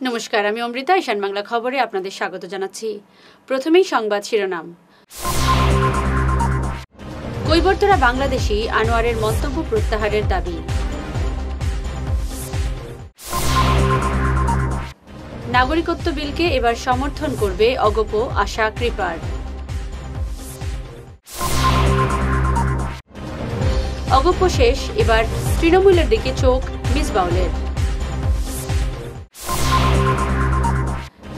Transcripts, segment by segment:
নমস্কার, আমি অমৃতা। ঈশান বাংলা খবরে আপনাদের স্বাগত জানাচ্ছি। প্রথমেই সংবাদ শিরোনাম। কৈবর্তরা বাংলাদেশি, আনোয়ারের মন্তব্য প্রত্যাহারের দাবি। নাগরিকত্ব বিলকে এবার সমর্থন করবে অগপ, আশা কৃপার। অগপ শেষ, এবার তৃণমূলের দিকে চোখ মিসবাউলের।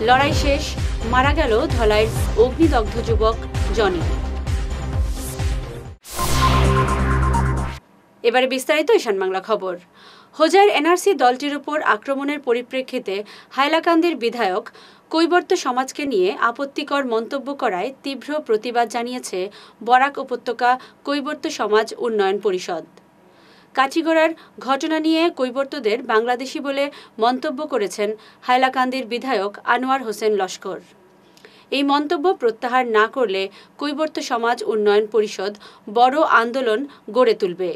লড়াই শেষ, মারা গেল ধলাইয়ের অগ্নিদগ্ধ যুবক জনি। এবারে বিস্তারিত ঈশান বাংলা খবর। হোজাইর এনআরসি দলটির উপর আক্রমণের পরিপ্রেক্ষিতে হাইলাকান্দির বিধায়ক কৈবর্ত সমাজকে নিয়ে আপত্তিকর মন্তব্য করায় তীব্র প্রতিবাদ জানিয়েছে বরাক উপত্যকা কৈবর্ত সমাজ উন্নয়ন পরিষদ। কাঠিগড়ার ঘটনা নিয়ে কৈবর্তদের বাংলাদেশি বলে মন্তব্য করেছেন হাইলাকান্দির বিধায়ক আনোয়ার হোসেন লস্কর। এই মন্তব্য প্রত্যাহার না করলে কৈবর্ত সমাজ উন্নয়ন পরিষদ বড় আন্দোলন গড়ে তুলবে।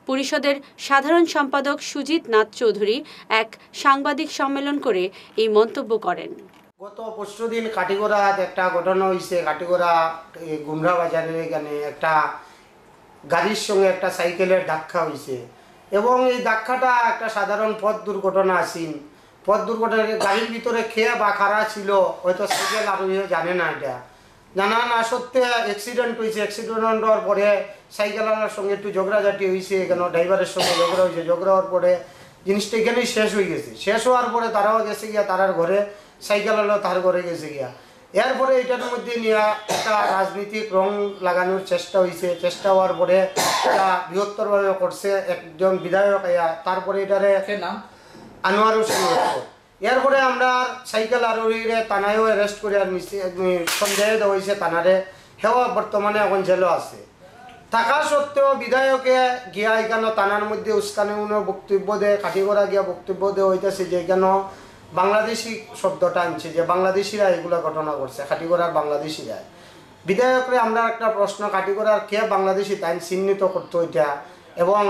পরিষদের সাধারণ সম্পাদক সুজিত নাথ চৌধুরী এক সাংবাদিক সম্মেলন করে এই মন্তব্য করেন। গত পরশুদিন কাঠিগড়াত একটা ঘটনা হয়েছে। কাঠিগড়া গুমরা বাজারের এখানে একটা গাড়ির সঙ্গে একটা সাইকেলের ধাক্কা হয়েছে এবং এই ধাক্কাটা একটা সাধারণ পথ দুর্ঘটনা আসিন। পথ দুর্ঘটনা গাড়ির ভিতরে খেয়ে বা খারা ছিল, হয়তো সাইকেল আরোহীও জানে না। এটা জানা না সত্ত্বে অ্যাক্সিডেন্ট হয়েছে। অ্যাক্সিডেন্ট হওয়ার পরে সাইকেলওয়ালার সঙ্গে একটু ঝগড়াঝাটি হয়েছে, এখানে ড্রাইভারের সঙ্গে ঝগড়া হয়েছে। ঝগড়া হওয়ার পরে জিনিসটা এখানেই শেষ হয়ে গেছে। শেষ হওয়ার পরে তারাও গেছে গিয়া তারার ঘরে, সাইকেলওয়ালাও তার ঘরে গেছে গিয়া। এরপরে এটার মধ্যে নিয়ে একটা রাজনৈতিক রং লাগানোর চেষ্টা হয়েছে। চেষ্টা হওয়ার পরে এটা বৃহত্তরভাবে করছে একজন বিধায়ক। তারপরে এটারে নাম আনোয়ার হোসেন। এরপরে আমরা সাইকেল আরোহীরে থানায়ও অ্যারেস্ট করে সন্দেহ দেওয়া হয়েছে থানারে। হেওয়া বর্তমানে এখন জেলও আছে। থাকা সত্ত্বেও বিধায়কে গিয়া এখানে থানার মধ্যে উস্কানিমূলক বক্তব্য দেয়, কাঠিগড়া গিয়া বক্তব্য দেওয়া হইতেছে যে এখানে বাংলাদেশি শব্দটা আনছে, যে বাংলাদেশিরা এগুলো ঘটনা করছে, কাঠিগড়ার বাংলাদেশিরা। বিধায়করে আমরা একটা প্রশ্ন, কাঠিগড়ার কে বাংলাদেশি তাই চিহ্নিত করতো এটা, এবং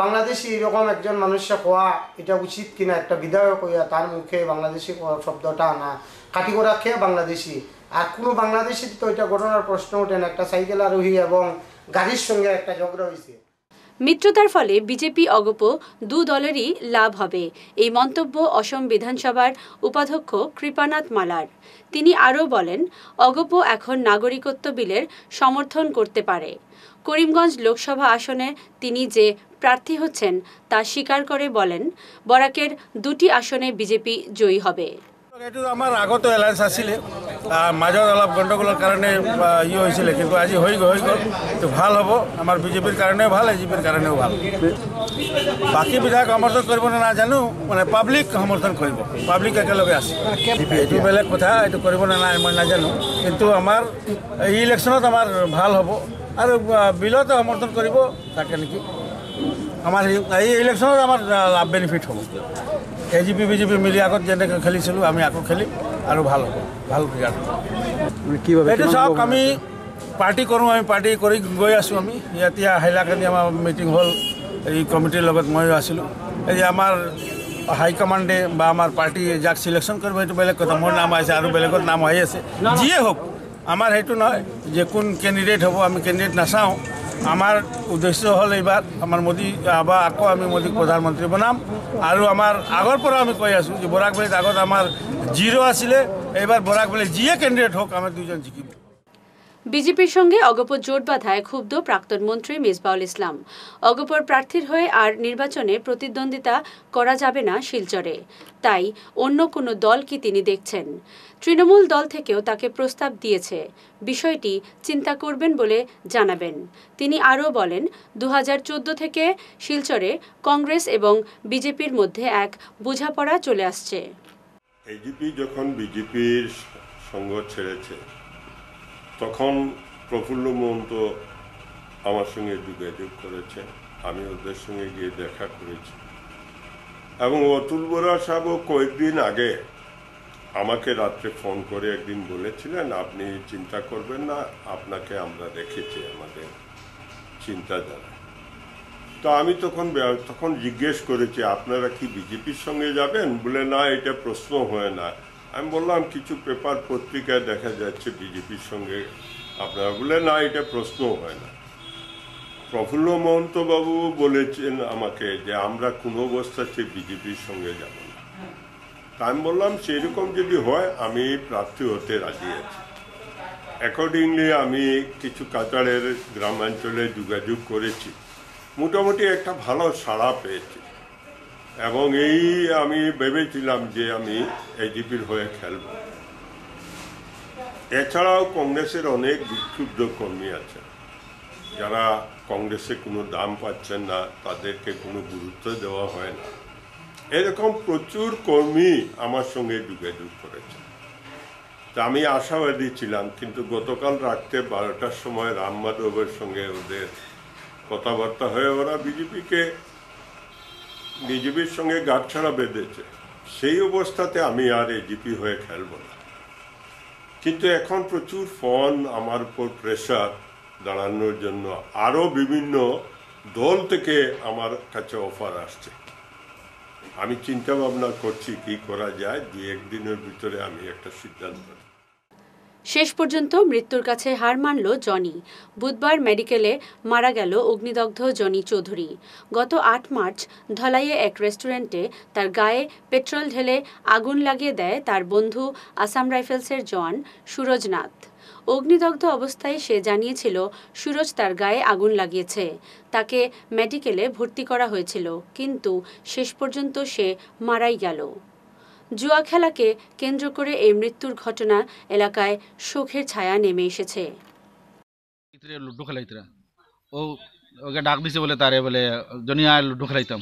বাংলাদেশি এরকম একজন মানুষকে কোয়া এটা উচিত কিনা? একটা বিধায়ক হইয়া তার মুখে বাংলাদেশি শব্দটা আনা। কাঠিগড়া কে বাংলাদেশি? আর কোনো বাংলাদেশি তো এটা ঘটনার প্রশ্ন ওঠে না। একটা সাইকেল আরোহী এবং গাড়ির সঙ্গে একটা ঝগড়া হয়েছে। মিত্রতার ফলে বিজেপি অগপ দু দলেরই লাভ হবে, এই মন্তব্য অসম বিধানসভার উপাধ্যক্ষ কৃপানাথ মালার। তিনি আরও বলেন, অগপ এখন নাগরিকত্ব বিলের সমর্থন করতে পারে। করিমগঞ্জ লোকসভা আসনে তিনি যে প্রার্থী হচ্ছেন তা স্বীকার করে বলেন, বরাকের দুটি আসনে বিজেপি জয়ী হবে। এইটো আমার আগত এলায়েন্স আছিলে, মাজত অলপ গণ্ডগোলের কারণে হয়েছিল, কিন্তু আজি হয়ে গেল। তো ভাল হব, আমার বিজেপির কারণেও ভাল, এজিপির কারণেও ভাল। বাকি বিধায়ক সমর্থন করব না জানো, মানে পাব্লিক সমর্থন করব, পাব্লিক একেলগে আছে। এইটো বেলেগ কথা, এইটো করব না নাই মই নাজানো, কিন্তু আমার এই ইলেকশনত আমার ভাল হব আর বিলতো সমর্থন করব তাকে নেকি। আমার এই ইলেকশনত আমার লাভ বেনিফিট হব। এজিপি বিজেপি মিলি আগত যেনেকৈ খেলিছিলোঁ আমি আকৌ খেলিম আৰু ভাল হ'ব, ভাল ৰিজাল্ট হ'ব। এইটো চাওক, আমি পাৰ্টি কৰোঁ, আমি পাৰ্টি কৰি গৈ আছোঁ। আমি এতিয়া হাইলাকান্দি আমাৰ মিটিং হ'ল, এই কমিটিৰ লগত ময়ো আছিলোঁ। এই আমাৰ হাইকমাণ্ডে বা আমাৰ পাৰ্টি যাক চিলেকশ্যন কৰিব সেইটো বেলেগ কথা। মোৰ নাম আহিছে আৰু বেলেগত নাম আহি আছে। যিয়ে হওক, আমাৰ সেইটো নহয় যে কোন কেণ্ডিডেট হ'ব, আমি কেণ্ডিডেট নাচাওঁ। আমার উদ্দেশ্য হল এইবার আমার মোদী আবার আকৌ আমি মোদীক প্রধানমন্ত্রী বনাম। আর আমার আগর পর আমি কৈ আছো যে বরাক ভেলিত আগত আমার 0 আসলে, এইবার বরাক ভেলি যিয়ে ক্যান্ডিডেট হোক আমার দুজন জিকিব। বিজেপির সঙ্গে অগপ জোট বাঁধায় ক্ষুব্ধ প্রাক্তন মন্ত্রী মিসবাউল ইসলাম। অগপর প্রার্থীর হয়ে আর নির্বাচনে প্রতিদ্বন্দ্বিতা করা যাবে না শিলচরে, তাই অন্য কোনো দল কি তিনি দেখছেন? তৃণমূল দল থেকেও তাকে প্রস্তাব দিয়েছে, বিষয়টি চিন্তা করবেন বলে জানাবেন। তিনি আরও বলেন, 2014 থেকে শিলচরে কংগ্রেস এবং বিজেপির মধ্যে এক বোঝাপড়া চলে আসছে। এজিপি যখন বিজেপির সঙ্গ ছেড়েছে তখন প্রফুল্ল মহন্ত আমার সঙ্গে যোগাযোগ করেছে, আমি ওদের সঙ্গে গিয়ে দেখা করেছি। এবং অতুল বরা সাহেব কয়েকদিন আগে আমাকে রাত্রে ফোন করে একদিন বলেছিলেন, আপনি চিন্তা করবেন না, আপনাকে আমরা রেখেছি আমাদের চিন্তাধারা। তো আমি তখন জিজ্ঞেস করেছি আপনারা কি বিজেপির সঙ্গে যাবেন? বলে না, এটা প্রশ্ন হয় না। আমি বললাম কিছু পেপার পত্রিকায় দেখা যাচ্ছে বিজেপির সঙ্গে আপনারা, বলে না, এটা প্রশ্ন হয় না। প্রফুল্ল মহন্ত বাবু বলেছেন আমাকে যে আমরা কোনো অবস্থাতে বিজেপির সঙ্গে যাব না। তা আমি বললাম সেরকম যদি হয় আমি প্রার্থী হতে রাজি আছি। অ্যাকর্ডিংলি আমি কিছু কাছাড়ের গ্রামাঞ্চলে যোগাযোগ করেছি, মোটামুটি একটা ভালো সাড়া পেয়েছি, এবং আমি ভেবেছিলাম যে আমি এজিপির হয়ে খেলব। এছাড়াও কংগ্রেসের অনেক বিক্ষুব্ধ কর্মী আছে যারা কংগ্রেসে কোনো দাম পাচ্ছেন না, তাদেরকে কোনো গুরুত্ব দেওয়া হয় না, এরকম প্রচুর কর্মী আমার সঙ্গে যোগাযোগ করেছে। তা আমি আশাবাদী ছিলাম, কিন্তু গতকাল রাত্রে 12টার সময় রাম মাধবের সঙ্গে ওদের কথাবার্তা হয়ে ওরা বিজেপির সঙ্গে গাঁটছড়া বেঁধেছে। সেই অবস্থাতে আমি আর এজিপি হয়ে খেলব না। কিন্তু এখন প্রচুর ফোন আমার উপর প্রেশার দাঁড়ানোর জন্য, আরও বিভিন্ন দল থেকে আমার কাছে অফার আসছে। আমি চিন্তা ভাবনা করছি কি করা যায়, 2-1 দিনের ভিতরে আমি একটা সিদ্ধান্ত। শেষ পর্যন্ত মৃত্যুর কাছে হার মানল জনি। বুধবার মেডিকেলে মারা গেল অগ্নিদগ্ধ জনি চৌধুরী। গত 8 মার্চ ধলাইয়ে এক রেস্টুরেন্টে তার গায়ে পেট্রোল ঢেলে আগুন লাগিয়ে দেয় তার বন্ধু আসাম রাইফেলসের জওয়ান সুরজ নাথ। অগ্নিদগ্ধ অবস্থায় সে জানিয়েছিল সুরজ তার গায়ে আগুন লাগিয়েছে। তাকে মেডিকেলে ভর্তি করা হয়েছিল, কিন্তু শেষ পর্যন্ত সে মারাই গেল। জুয়া খেলাকে কেন্দ্র করে এই মৃত্যুর ঘটনা এলাকায় শোকের ছায়া নেমে এসেছে। লুডু খেলাইতরা ওকে ডাক দিছে বলে তারে বলে জনি আয় লুডু খেলাইতাম।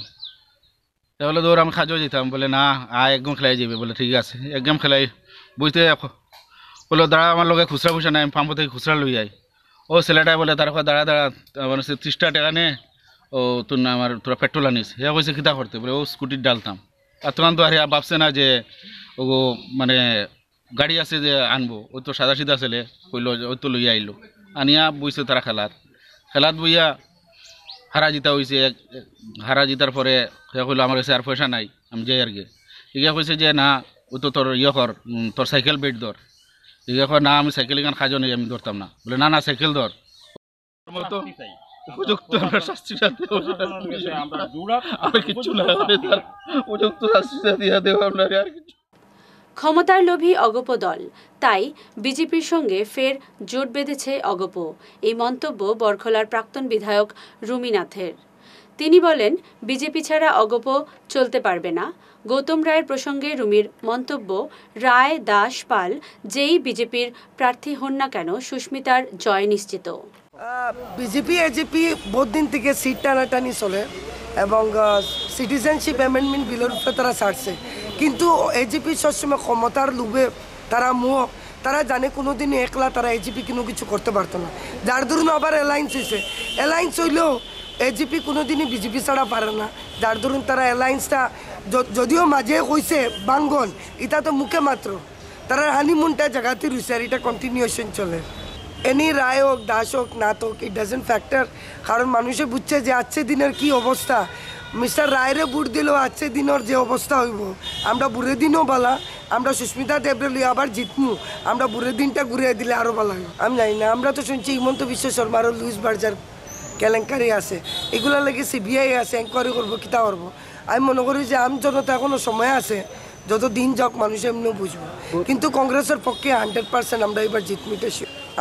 তাহলে দৌড় আমি খাজও যেতাম, বলে না আয় এক গেম খেলাই যাবে। বলে ঠিক আছে, এক গেম খেলাই বুঝতে বলে দাঁড়া আমার লোকে খুচরা পয়সা নাই, আমি পাম্প থেকে খুচরা লই যাই। ও ছেলেটাই বলে তার দাঁড়া দাঁড়া মানে 30 টাকা নে, ও তোর না আমার তোরা পেট্রোল আনিস। হ্যাঁ কইছে খিতা করতে, বলে ও স্কুটির ডালতাম। আর তখন তো আর ভাবছে না যে ও মানে গাড়ি আছে যে আনবো, ওই তো সাদা সিধা ছেলে কইল, ওই তো লইয়া আইলো। আনিয়া বইছে তারা খেলাত বইয়া হারা জিতা হয়েছে। হারা জিতার পরে সে কইলো আমার কাছে আর পয়সা নাই, আমি যাই আর গে। ইগা কইছে যে না ও তো তোর কর, তোর সাইকেল বেট ধর। ইগা কয় না আমি সাইকেল এখানে খাজো নেই, আমি ধরতাম না। বলে না সাইকেল ধর। উপযুক্ত শাস্তি ক্ষমতার লোভী অগপ দল, তাই বিজেপির সঙ্গে ফের জোট বেঁধেছে অগপ। এই মন্তব্য বরখলার প্রাক্তন বিধায়ক রুমিনাথের। তিনি বলেন বিজেপি ছাড়া অগপ চলতে পারবে না। গৌতম রায়ের প্রসঙ্গে রুমির মন্তব্য, রায়, দাস, পাল যেই বিজেপির প্রার্থী হন না কেন সুস্মিতার জয় নিশ্চিত। বিজেপি এজিপি বহুত দিন থেকে সিট টানাটানি চলে এবং সিটিজেনশিপ অ্যামেন্ডমেন্ট বিলের উপরে তারা ছাড়ছে, কিন্তু এজিপি সবসময় ক্ষমতার লোভে তারা জানে কোনোদিনই একলা তারা এজিপি কোনো কিছু করতে পারতো না। যার দরুন আবার অ্যালায়েন্স হয়েছে, অ্যালায়েন্স হইলেও এজিপি কোনোদিনই বিজেপি ছাড়া পারে না। যার দরুন তারা অ্যালায়েন্সটা যদিও মাঝে হয়েছে বাঙ্গন, এটা তো মুখে মাত্র, তারা হানিমুনটা জায়গাতে রয়েছে আর এটা কন্টিনিউশন চলে। এনি রায় হোক, দাস হোক, নাথ হোক, ইট ডাজেন্ট ফ্যাক্টর, কারণ মানুষে বুঝছে যে আজকে দিনের কি অবস্থা। মিস্টার রায়রে ভোট দিলেও আজকে দিনের যে অবস্থা হইব, আমরা বুড়ে দিনও বলা, আমরা সুস্মিতা দেবরে লিয়ে আবার জিতমু, আমরা বুড়ে দিনটা ঘুরিয়ে দিলে আরও ভালো হয়। আমি জানি না, আমরা তো শুনছি হিমন্ত বিশ্ব শর্মারও লুইস বার্জার কেলেঙ্কারি আছে, এগুলো লাগে সিবিআই আছে, এনকোয়ারি করবো, কিতা করবো। আমি মনে করি যে আম জনতা এখনও সময় আছে, যত দিন যাক মানুষ এমনিও বুঝবো, কিন্তু কংগ্রেসের পক্ষে 100% আমরা এবার জিতমিতে।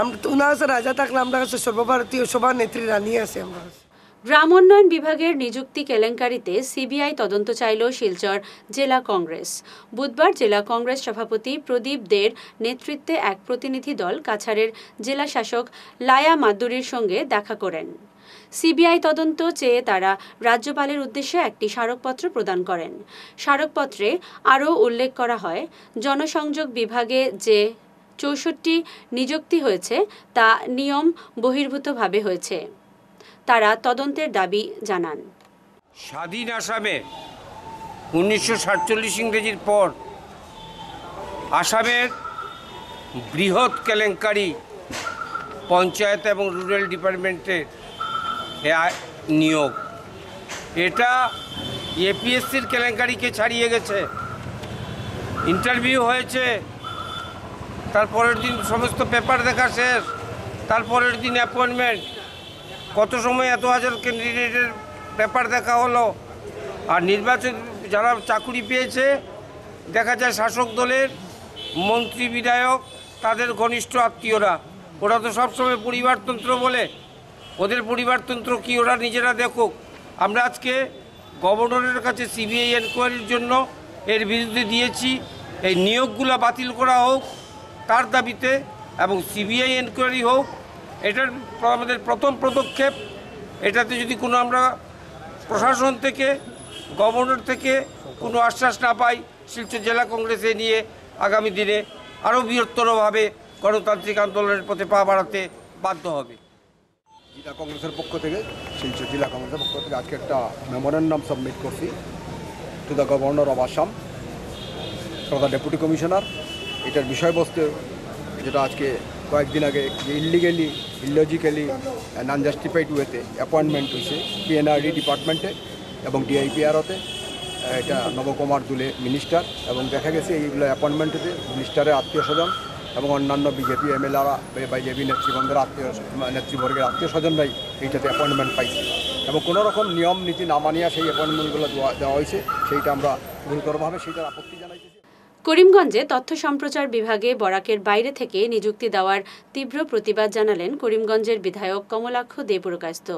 আমরা তো উনার কাছে রাজা থাকলে আমরা কাছে সর্বভারতীয় সভানেত্রী রানী আছে আমরা কাছে। গ্রাম উন্নয়ন বিভাগের নিযুক্তি কেলেঙ্কারিতে সিবিআই তদন্ত চাইল শিলচর জেলা কংগ্রেস। বুধবার জেলা কংগ্রেস সভাপতি প্রদীপ দের নেতৃত্বে এক প্রতিনিধি দল কাছাড়ের জেলা শাসক লায়া মাদ্দুরীর সঙ্গে দেখা করেন। সিবিআই তদন্ত চেয়ে তারা রাজ্যপালের উদ্দেশ্যে একটি স্মারকপত্র প্রদান করেন। স্মারকপত্রে আরও উল্লেখ করা হয়, জনসংযোগ বিভাগে যে 64 নিযুক্তি হয়েছে তা নিয়ম বহির্ভূতভাবে হয়েছে। তারা তদন্তের দাবি জানান। স্বাধীন আসামে 1947 ইংরেজির পর আসামের বৃহৎ কেলেঙ্কারি পঞ্চায়েত এবং রুরাল ডিপার্টমেন্টে নিয়োগ, এটা এপিএসসির কেলেঙ্কারিকে ছাড়িয়ে গেছে। ইন্টারভিউ হয়েছে, তারপরের দিন সমস্ত পেপার দেখা শেষ, তারপরের দিন অ্যাপয়েন্টমেন্ট। কত সময় এত হাজার ক্যান্ডিডেটের পেপার দেখা হলো। আর নির্বাচন যারা চাকুরি পেয়েছে দেখা যায় শাসক দলের মন্ত্রী বিধায়ক তাদের ঘনিষ্ঠ আত্মীয়রা। ওরা তো সবসময় পরিবারতন্ত্র বলে, ওদের পরিবারতন্ত্র কি ওরা নিজেরা দেখুক। আমরা আজকে গভর্নরের কাছে সিবিআই এনকোয়ারির জন্য এর বিরুদ্ধে দিয়েছি, এই নিয়োগগুলো বাতিল করা হোক তার দাবিতে, এবং সিবিআই এনকোয়ারি হোক। এটার আমাদের প্রথম পদক্ষেপ। এটাতে যদি কোনো আমরা প্রশাসন থেকে, গভর্নর থেকে কোনো আশ্বাস না পাই, শিলচর জেলা কংগ্রেসে নিয়ে আগামী দিনে আরও বৃহত্তরভাবে গণতান্ত্রিক আন্দোলনের পথে পা বাড়াতে বাধ্য হবে। জেলা কংগ্রেসের পক্ষ থেকে, শিলচর জেলা কংগ্রেসের পক্ষ থেকে আজকে একটা মেমোরেন্ডাম সাবমিট করছি to the governor of Assam for the deputy commissioner. এটার বিষয়বস্তু যেটা আজকে কয়েকদিন আগে যে ইলিগালি, ইলজিক্যালি অ্যান্ড আনজাস্টিফাইড ওয়েতে অ্যাপয়েন্টমেন্ট হয়েছে পিএনআরডি ডিপার্টমেন্টে এবং ডিআইপিআরওতে, এটা নবকুমার দুলে মিনিস্টার, এবং দেখা গেছে এইগুলো অ্যাপয়েন্টমেন্টেতে মিনিস্টারের আত্মীয় স্বজন এবং অন্যান্য বিজেপি এমএলএরা বা বিজেপি নেতৃবৃন্দের নেতৃবর্গের আত্মীয় স্বজনরাই এইটাতে অ্যাপয়েন্টমেন্ট পাইছে, এবং কোনো রকম নিয়ম নীতি না মানিয়া সেই অ্যাপয়েন্টমেন্টগুলো দেওয়া হয়েছে। সেইটা আমরা গুরুতরভাবে সেইটার আপত্তি জানাইতেছি। করিমগঞ্জে তথ্য সম্প্রচার বিভাগে বরাকের বাইরে থেকে নিযুক্তি দেওয়ার তীব্র প্রতিবাদ জানালেন করিমগঞ্জের বিধায়ক কমলাক্ষ দে পুরকায়স্থ।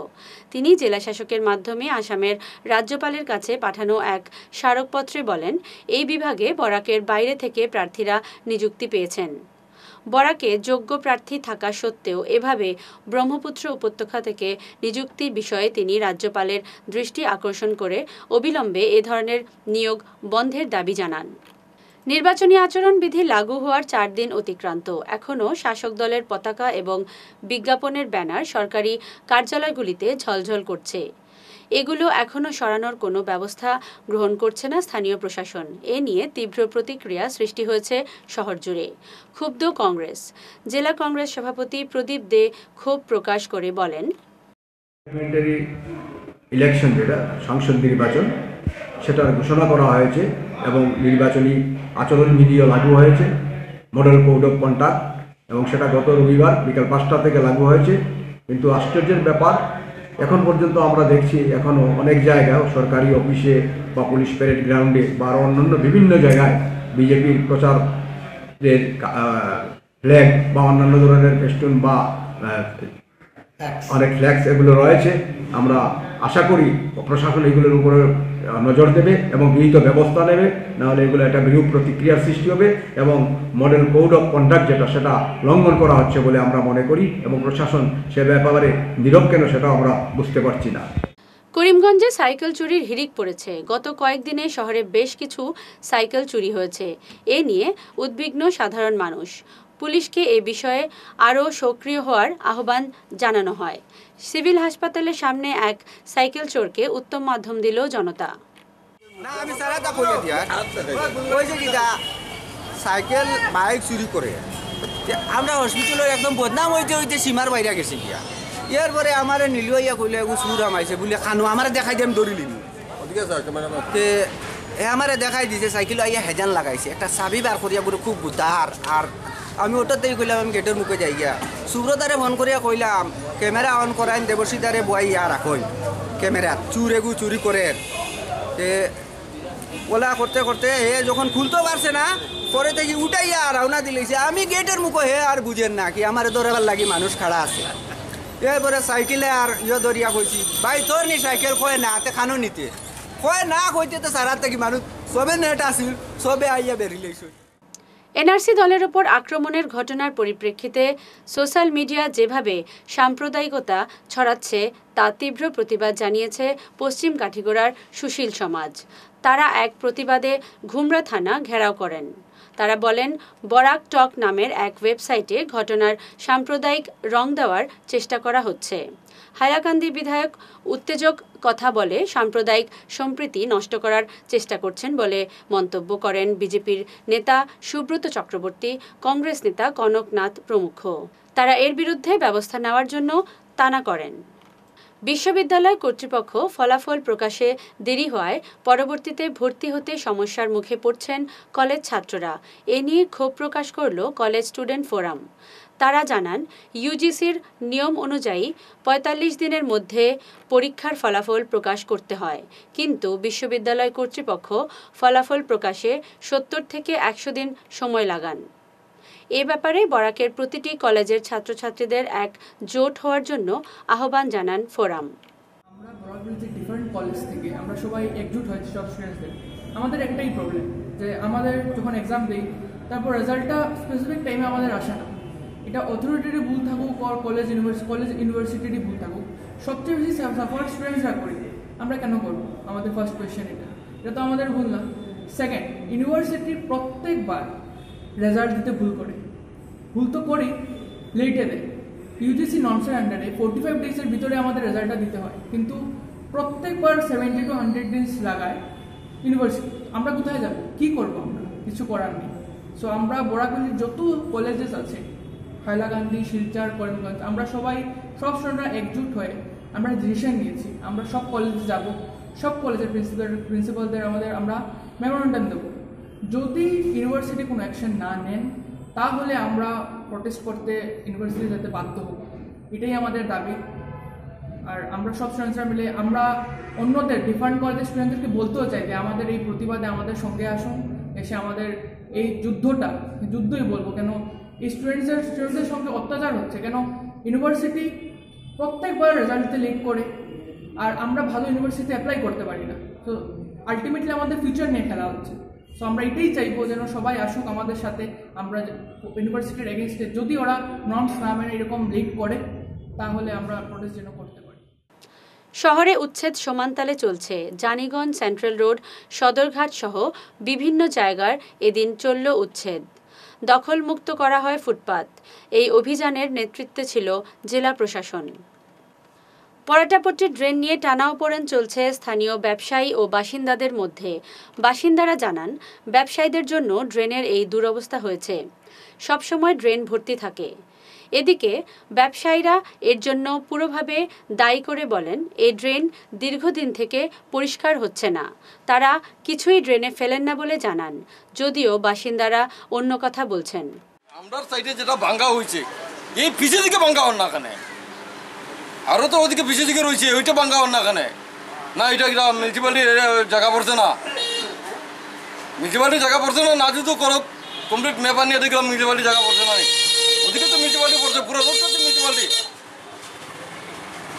তিনি জেলাশাসকের মাধ্যমে আসামের রাজ্যপালের কাছে পাঠানো এক স্মারকপত্রে বলেন, এই বিভাগে বরাকের বাইরে থেকে প্রার্থীরা নিযুক্তি পেয়েছেন। বরাকে যোগ্য প্রার্থী থাকা সত্ত্বেও এভাবে ব্রহ্মপুত্র উপত্যকা থেকে নিযুক্তির বিষয়ে তিনি রাজ্যপালের দৃষ্টি আকর্ষণ করে অবিলম্বে এ ধরনের নিয়োগ বন্ধের দাবি জানান। নির্বাচনী আচরণবিধি লাগু হওয়ার 4 দিন অতিক্রান্ত, এখনও শাসক দলের পতাকা এবং বিজ্ঞাপনের ব্যানার সরকারি কার্যালয়গুলিতে ঝলঝল করছে। এগুলো এখনও সরানোর কোনো ব্যবস্থা গ্রহণ করছে না স্থানীয় প্রশাসন। এ নিয়ে তীব্র প্রতিক্রিয়া সৃষ্টি হয়েছে শহর জুড়ে। ক্ষুব্ধ কংগ্রেস। জেলা কংগ্রেস সভাপতি প্রদীপ দে ক্ষোভ প্রকাশ করে বলেন, ইলেকশন যেটা সংসদ নির্বাচন সেটার ঘোষণা করা হয়েছে এবং নির্বাচনী আচরণবিধিও লাগু হয়েছে, মডেল কোড অফ কন্ডাক্ট, এবং সেটা গত রবিবার বিকাল 5টা থেকে লাগু হয়েছে। কিন্তু আশ্চর্যের ব্যাপার, এখন পর্যন্ত আমরা দেখছি এখনও অনেক জায়গায় সরকারি অফিসে বা পুলিশ প্যারেড গ্রাউন্ডে বা আরও অন্যান্য বিভিন্ন জায়গায় বিজেপির প্রচারের ফ্ল্যাগ বা অন্যান্য ধরনের ফেস্টুন বা অনেক ফ্ল্যাক্স এগুলো রয়েছে। আমরা আশা করি প্রশাসন এগুলোর উপরে নজর দেবে এবং বিহিত ব্যবস্থা নেবে, নাহলে এগুলো একটা বিরূপ প্রতিক্রিয়ার সৃষ্টি হবে এবং মডেল কোড অফ কন্ডাক্ট যেটা সেটা লঙ্ঘন করা হচ্ছে বলে আমরা মনে করি, এবং প্রশাসন সে ব্যাপারে নীরব কেন সেটাও আমরা বুঝতে পারছি না। করিমগঞ্জে সাইকেল চুরির হিড়িক পড়েছে। গত কয়েকদিনে শহরে বেশ কিছু সাইকেল চুরি হয়েছে। এ নিয়ে উদ্বিগ্ন সাধারণ মানুষ। পুলিশকে এ বিষয়ে আরও সক্রিয় হওয়ার আহ্বান জানানো হয়। সিভিল হাসপাতালের সামনে এক সাইকেল চোরকে উত্তম মাধ্যম দিল জনতা। সাইকেল বাইক চুরি করে আমরা হসপিটালের একদম বদনাম হইতে সীমার বাইরে গেছি গিয়া। ইয়ার পরে আমার নিলুয়া কইলে চুর আমাইছে বলে খানো আমার দেখাই দিয়ে দৌড়িলি আমার দেখাই দিছে সাইকেল আইয়া হেজান লাগাইছে, একটা চাবি বার করিয়া বলে খুব বুদ্ধার। আর আমি ওটাতেই কইলাম আমি গেটের মুখে যাই গিয়া, সুব্রতারে ফোন করিয়া কইলাম ক্যামেরা অন করাইন, দেবশিতারে বয়াই ইয়া রাখই ক্যামেরা, চুর এগু চুরি করে। ওলা করতে করতে হে যখন খুলতে পারছে না, পরে থেকে উঠাইয়া রওনা দিলেছে। আমি গেটের মুখে হে আর বুঝেন না কি আমার ধরাবার লাগি মানুষ খাড়া আছে। এরপরে সাইকেলে আর দরিয়া কইছি, ভাই তোর নি সাইকেল কয় না তে খানো নিতে কয় না কইতে তো সারা থেকে মানুষ সবে নেট আসিল, সবে আইয়া বেরিয়েছে। এনআরসি দলের ওপর আক্রমণের ঘটনার পরিপ্রেক্ষিতে সোশ্যাল মিডিয়া যেভাবে সাম্প্রদায়িকতা ছড়াচ্ছে তা তীব্র প্রতিবাদ জানিয়েছে পশ্চিম কাঠিগড়ার সুশীল সমাজ। তারা এক প্রতিবাদে ঘুমরা থানা ঘেরাও করেন। তারা বলেন, বরাক টক নামের এক ওয়েবসাইটে ঘটনার সাম্প্রদায়িক রং দেওয়ার চেষ্টা করা হচ্ছে। হাইলাকান্দি বিধায়ক উত্তেজক কথা বলে সাম্প্রদায়িক সম্প্রীতি নষ্ট করার চেষ্টা করছেন বলে মন্তব্য করেন বিজেপির নেতা সুব্রত চক্রবর্তী, কংগ্রেস নেতা কনকনাথ প্রমুখ। তারা এর বিরুদ্ধে ব্যবস্থা নেওয়ার জন্য তাড়া করেন। বিশ্ববিদ্যালয় কর্তৃপক্ষ ফলাফল প্রকাশে দেরি হওয়ায় পরবর্তীতে ভর্তি হতে সমস্যার মুখে পড়ছেন কলেজ ছাত্ররা। এ নিয়ে ক্ষোভ প্রকাশ করল কলেজ স্টুডেন্ট ফোরাম। তারা জানান, ইউজিসির নিয়ম অনুযায়ী ৪৫ দিনের মধ্যে পরীক্ষার ফলাফল প্রকাশ করতে হয়, কিন্তু বিশ্ববিদ্যালয় কর্তৃপক্ষ ফলাফল প্রকাশে ৭০ থেকে ১০০ দিন সময় লাগান। এ ব্যাপারে বরাকের প্রতিটি কলেজের ছাত্রছাত্রীদের এক জোট হওয়ার জন্য আহ্বান জানান ফোরাম। আমরা বরাকের যে ডিফারেন্ট কলেজ থেকে আমরা সবাই একজোট হয়েছি সব স্টুডেন্টসদের। আমাদের একটাই প্রবলেম যে আমাদের যখন এক্সাম দিই তারপর রেজাল্টটা স্পেসিফিক টাইমে আমাদের আসে না। এটা অথরিটিরই ভুল থাকুক আর কলেজ ইউনিভার্সিটিরই ভুল থাকুক, সবচেয়ে বেশি সাফার স্টুডেন্টসরা করি। আমরা কেন করবো? আমাদের ফার্স্ট কোয়েশ্চেন এটা তো আমাদের ভুল না। সেকেন্ড, ইউনিভার্সিটি প্রত্যেকবার রেজাল্ট দিতে ভুল তো করি, লেটে দেয়। ইউজিসি নর্মসের আন্ডারে 45 ডেজের ভিতরে আমাদের রেজাল্টটা দিতে হয়, কিন্তু প্রত্যেকবার 70 to 100 ডেজ লাগায় ইউনিভার্সিটি। আমরা কোথায় যাব? কি করবো? আমরা কিছু করার নেই। সো আমরা বরাকলির যত কলেজেস আছে, হাইলাকান্দি, শিলচর, করিমগঞ্জ, আমরা সব স্টুডেন্টরা একজুট হয়ে আমরা ডিসিশন নিয়েছি আমরা সব কলেজে যাব, সব কলেজের প্রিন্সিপালদের আমরা মেমোরেন্ডাম দেবো। যদি ইউনিভার্সিটি কোনো অ্যাকশন না নেন তাহলে আমরা প্রটেস্ট করতে ইউনিভার্সিটি যেতে বাধ্য হব। এটাই আমাদের দাবি। আর আমরা সব স্টুডেন্টসরা মিলে আমরা অন্যদের ডিফারেন্ট কলেজের স্টুডেন্টদেরকে বলতেও চাই যে আমাদের এই প্রতিবাদে আমাদের সঙ্গে আসুন, এসে আমাদের এই যুদ্ধই বলবো। কেন এই স্টুডেন্টসদের সঙ্গে অত্যাচার হচ্ছে? কেন ইউনিভার্সিটি প্রত্যেকবার রেজাল্ট দিতে লেট করে আর আমরা ভালো ইউনিভার্সিটিতে অ্যাপ্লাই করতে পারি না। তো আলটিমেটলি আমাদের ফিউচার নিয়ে খেলা হচ্ছে। সো আমরা এটাই চাইবো যেন সবাই আসুক আমাদের সাথে। আমরা ইউনিভার্সিটির এগেনস্টে যদি ওরা নর্মস না মেনে এরকম লেট করে তাহলে আমরা প্রোটেস্ট যেন করতে পারি। শহরে উচ্ছেদ সমানতালে চলছে। জানিগঞ্জ, সেন্ট্রাল রোড, সদরঘাট সহ বিভিন্ন জায়গার এদিন চলল উচ্ছেদ। দখলমুক্ত করা হয় ফুটপাত। এই অভিযানের নেতৃত্বে ছিল জেলা প্রশাসন। পড়াটাপট্টির ড্রেন নিয়ে টানাওপড়েন চলছে স্থানীয় ব্যবসায়ী ও বাসিন্দাদের মধ্যে। বাসিন্দারা জানান, ব্যবসায়ীদের জন্য ড্রেনের এই দুরবস্থা হয়েছে। সবসময় ড্রেন ভর্তি থাকে। এদিকে ব্যবসায়ীরা এর জন্য পুরোভাবে দায়ী করে বলেন, এই ড্রেন দীর্ঘদিন থেকে পরিষ্কার হচ্ছে না। তারা কিছুই ড্রেনে ফেলেন না বলে জানান, যদিও বাসিন্দারা অন্য কথা বলছেন। আমরা সাইডে যেটা ভাঙ্গা হয়েছে, এই পিছের দিকে ভাঙ্গা হন না কেন? আরও তো ওদিকে পিছের দিকে রয়েছে, ওইটা ভাঙ্গা হন না কেন? না এটা মিউনিসিপ্যালিটির জায়গা পড়ছে না, মিউনিসিপ্যালিটির জায়গা পড়ছে না যদি করো কমপ্লিট মেপার নিয়ে দেখলাম মিউনিসিপ্যালিটির জায়গা পড়ছে না। ওদিকে তো মিউনিসিপ্যালিটি পড়ছে, পুরো রোডটা তো মিউনিসিপ্যালিটি।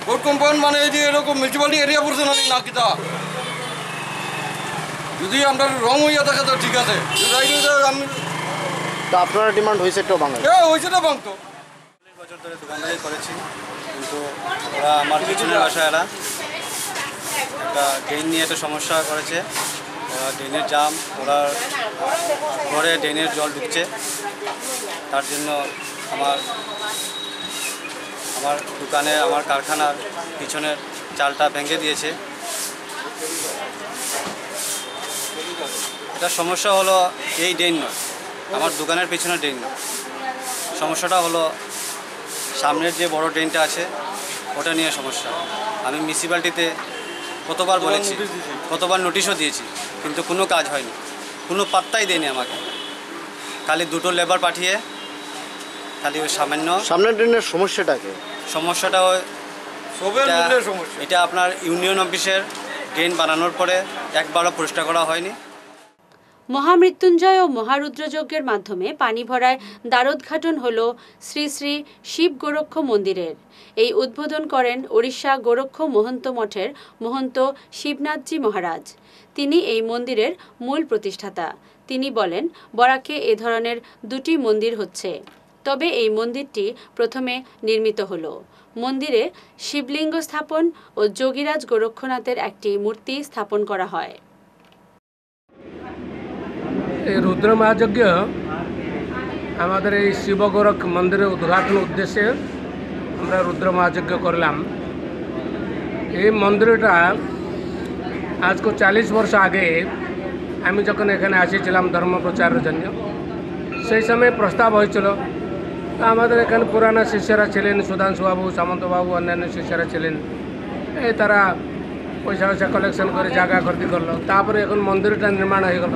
কোর্ট কম্পাউন্ড মানে এই যে এরকম মিউনিসিপ্যালিটি এরিয়া পড়ছে না কিতা? যদি আমরা রং হইয়া থাকে তো ঠিক আছে, আমি আপনারা ডিমান্ড হয়েছে তো ভাঙা? হ্যাঁ হয়েছে তো ভাঙতো। বছর ধরে দোকানদারি করেছি, কিন্তু ওরা আমার পিছনের বাসায় এরা একটা ড্রেন নিয়ে একটা সমস্যা করেছে। ওরা ড্রেনের জাম, ওরা ঘরে ড্রেনের জল ঢুকছে, তার জন্য আমার দোকানে আমার কারখানার পিছনের চালটা ভেঙে দিয়েছে। এটা সমস্যা হলো এই ড্রেন নয়, আমার দোকানের পিছনে ড্রেন নয়। সমস্যাটা হলো সামনের যে বড় ড্রেনটা আছে ওটা নিয়ে সমস্যা। আমি মিউনিসিপ্যালিটিতে কতবার বলেছি, কতবার নোটিশও দিয়েছি, কিন্তু কোনো কাজ হয়নি, কোনো পাত্তাই দেয়নি আমাকে। খালি দুটো লেবার পাঠিয়ে খালি ওই সামনের ড্রেনের সমস্যাটাকে সমস্যাটা এটা আপনার ইউনিয়ন অফিসের ড্রেন বানানোর পরে একবারও পরিষ্কার করা হয়নি। মহামৃত্যুঞ্জয় ও মহারুদ্রযজ্ঞের মাধ্যমে পানি ভরায় দ্বারোদ্ঘাটন হল শ্রী শ্রী শিব গোরক্ষ মন্দিরের। এই উদ্বোধন করেন ওড়িশা গোরক্ষ মহন্ত মঠের মহন্ত শিবনাথজি মহারাজ। তিনি এই মন্দিরের মূল প্রতিষ্ঠাতা। তিনি বলেন, বরাকে এ ধরনের দুটি মন্দির হচ্ছে, তবে এই মন্দিরটি প্রথমে নির্মিত হল। মন্দিরে শিবলিঙ্গ স্থাপন ও যোগীরাজ গোরক্ষনাথের একটি মূর্তি স্থাপন করা হয়। এই রুদ্র মহাযজ্ঞ আমাদের এই শিব গোরখ মন্দিরের উদ্ঘাটন উদ্দেশ্যে আমরা রুদ্র মহাযজ্ঞ করলাম। এই মন্দিরটা আজকে 40 বর্ষ আগে আমি যখন এখানে আসিছিলাম ধর্ম প্রচারের জন্য, সেই সময় প্রস্তাব হয়েছিল। আমাদের এখানে পুরানা শিষ্যরা ছিলেন, সুধাংশুবাবু, সামন্তবাবু, অন্যান্য শিষ্যরা ছিলেন। এই তারা পয়সা পয়সা কলেকশন করে জায়গা খরিদি করলো, তারপরে এখন মন্দিরটা নির্মাণ হয়ে গেল।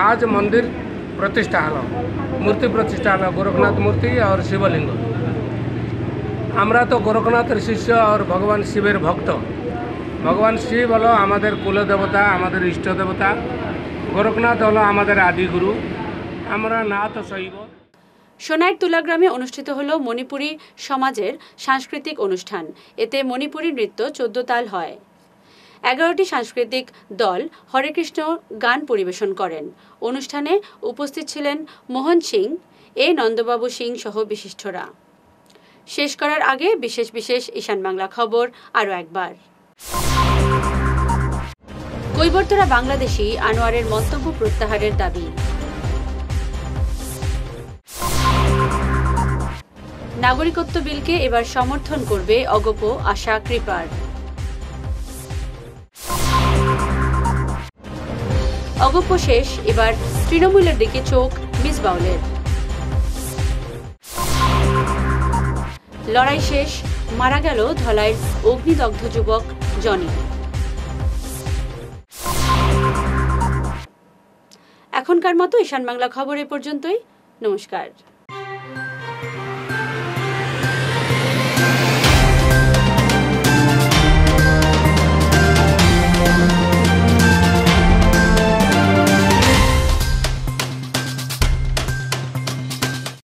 আজ মন্দির প্রতিষ্ঠা হলো, মূর্তি প্রতিষ্ঠা হলো, গোরখনাথ মূর্তি আর শিবলিঙ্গ। আমরা তো গোরখনাথের শিষ্য আর ভগবান শিবের ভক্ত। ভগবান শিব হলো আমাদের কুলদেবতা, আমাদের ইষ্ট দেবতা। গোরখনাথ হলো আমাদের আদিগুরু। আমরা নাথ শৈব। সোনাইর তুলাগ্রামে অনুষ্ঠিত হলো মণিপুরী সমাজের সাংস্কৃতিক অনুষ্ঠান। এতে মণিপুরী নৃত্য 14 তাল হয়। 11টি সাংস্কৃতিক দল হরেকৃষ্ণ গান পরিবেশন করেন। অনুষ্ঠানে উপস্থিত ছিলেন মোহন সিং, এ নন্দবাবু সিং সহ বিশিষ্টরা। শেষ করার আগে বিশেষ বিশেষ ঈশান বাংলা খবর আরও একবার। কৈবর্তরা বাংলাদেশি আনোয়ারের মন্তব্য প্রত্যাহারের দাবি। নাগরিকত্ব বিলকে এবার সমর্থন করবে অগপ আশা কৃপার। অগপ শেষ, এবার তৃণমূলের দিকে চোখ মিসবাউলের। লড়াই শেষ, মারা গেল ধলাইয়ের অগ্নিদগ্ধ যুবক জনি। এখনকার মতো ঈশান বাংলা খবর এ পর্যন্তই। নমস্কার।